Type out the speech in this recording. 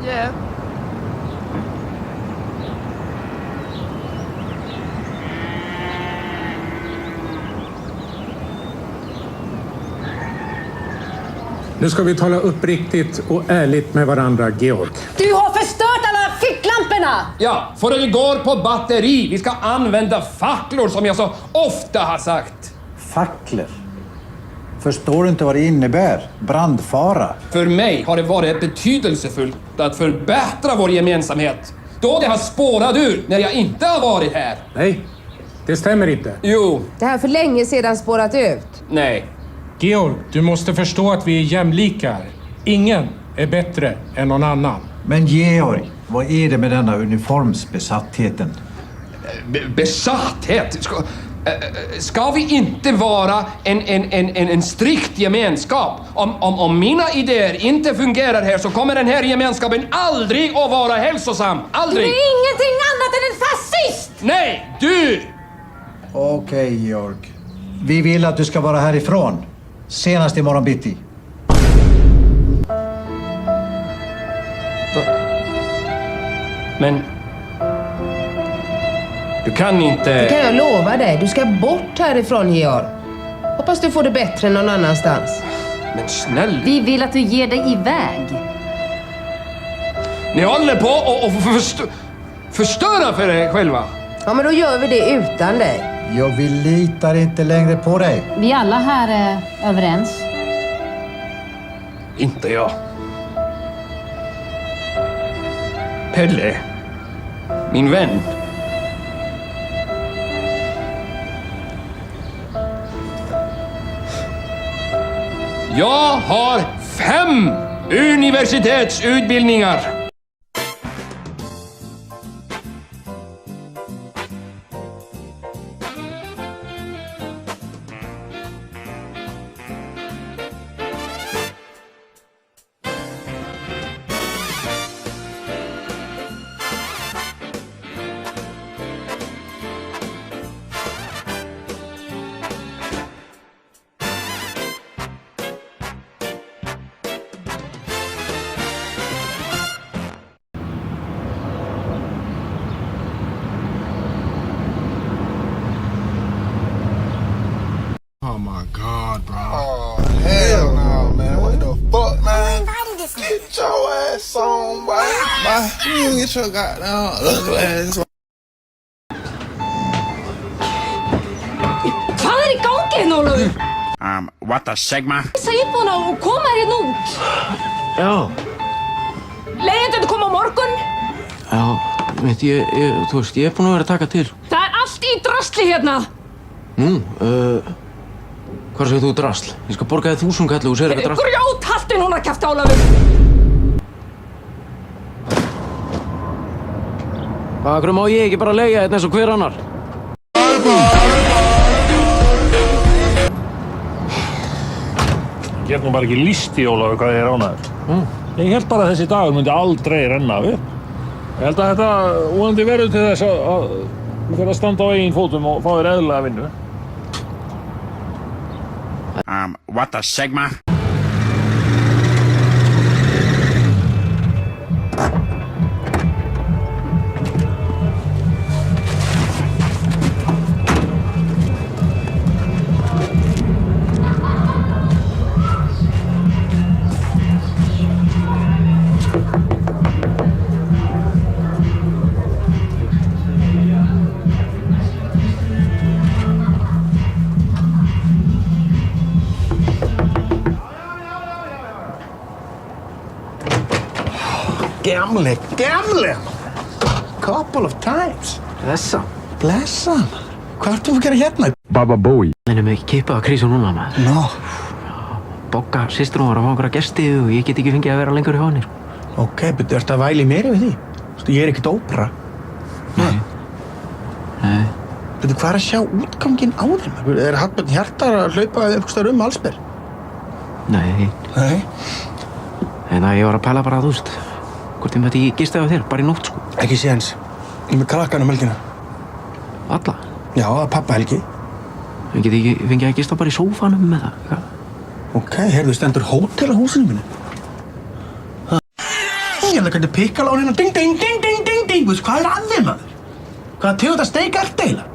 Yeah. Nu ska vi tala uppriktigt och ärligt med varandra, Georg. Du har förstört alla ficklamporna! Ja, för det går på batteri. Vi ska använda facklor som jag så ofta har sagt. Facklor? Förstår du inte vad det innebär? Brandfara. För mig har det varit betydelsefullt att förbättra vår gemensamhet. Då det har spårat ur när jag inte har varit här. Nej, det stämmer inte. Jo, Det här för länge sedan spårat ut. nej. Georg, du måste förstå att vi är jämlika här. Ingen är bättre än någon annan. Men Georg, vad är det med denna uniformsbesattheten? Besatthet? Ska vi inte vara en strikt gemenskap? Om mina idéer inte fungerar här så kommer den här gemenskapen aldrig att vara hälsosam. Aldrig! Du är ingenting annat än en fascist! Nej, du! Okej, Georg. Vi vill att du ska vara härifrån. Senast imorgon bitti. Men... Du kan inte... Det kan jag lova dig. Du ska bort härifrån, Georg. Hoppas du får det bättre någon annanstans. Men snälla... Vi vill att du ger dig iväg. Ni håller på att förstöra för er själva. Ja, men då gör vi det utan dig. Vi litar inte längre på dig. Vi alla här är överens. Inte jag. Pelle. Min vän. Jag har 5 universitetsutbildningar. Oh my God, bro. Oh, hell no, man. What the fuck, man? Get your ass on, boy. You get your goddamn ugly ass on. Fan är det gången, Olof? What the Sigma? Säg på något och kom här i nog. Já, Lär inte att komma morgon. já, veit þú veist, ég er búinn að vera að taka til. Det är allt i drastli hérna. Hvað segir þú drasl? Ég skal borga þér 1000 kalli og segir eitthvað drasl. Grjót halti núna, kæft Ólafur. Hvað, hverju má ég ekki bara leigja þetta eins og hver annar? Ég get nú bara ekki lýst í, Ólafur, hvað ég er ánægður. Ég held bara að þessi dagur myndi aldrei renna upp. Ég held að þetta vonandi verður til þess að við fyrir að standa á eigin fótum og fá þér eðlilega vinnu. What the Sigma? Gamle. Couple of times. Blessa. Hvað ertu að gera hérna? Baba Booey. En er mig ekki kippað að krísu núna, maður. No. Bogga, systir hún var að fá einhverja gesti og ég get ekki fengið að vera lengur hjá henni. Ok, betur ertu að væli meira við því? Ég er ekkert ópera. Nei. Betur, hvað er að sjá útganginn á þeim? Er Hallbjörn Hjartar að hlaupa einhvers staðar Allsber? Nei. Nei. En ég var að pæla bara að þú veist. Hvort ég mætti gista á þér, bara í nótt, sko. Ekki séns. Ég er með krakkan helgina. Alla? Já, pappa helgi. En get ég ekki fengið að gista bara í sófanum með það? Ok, heyrðu, stendur hótel á húsinu mínu? eða hvernig pikkala á hérna ding ding ding ding ding ding, veist hvað að þið maður? Hvaða tegund að steik ert eiginlega?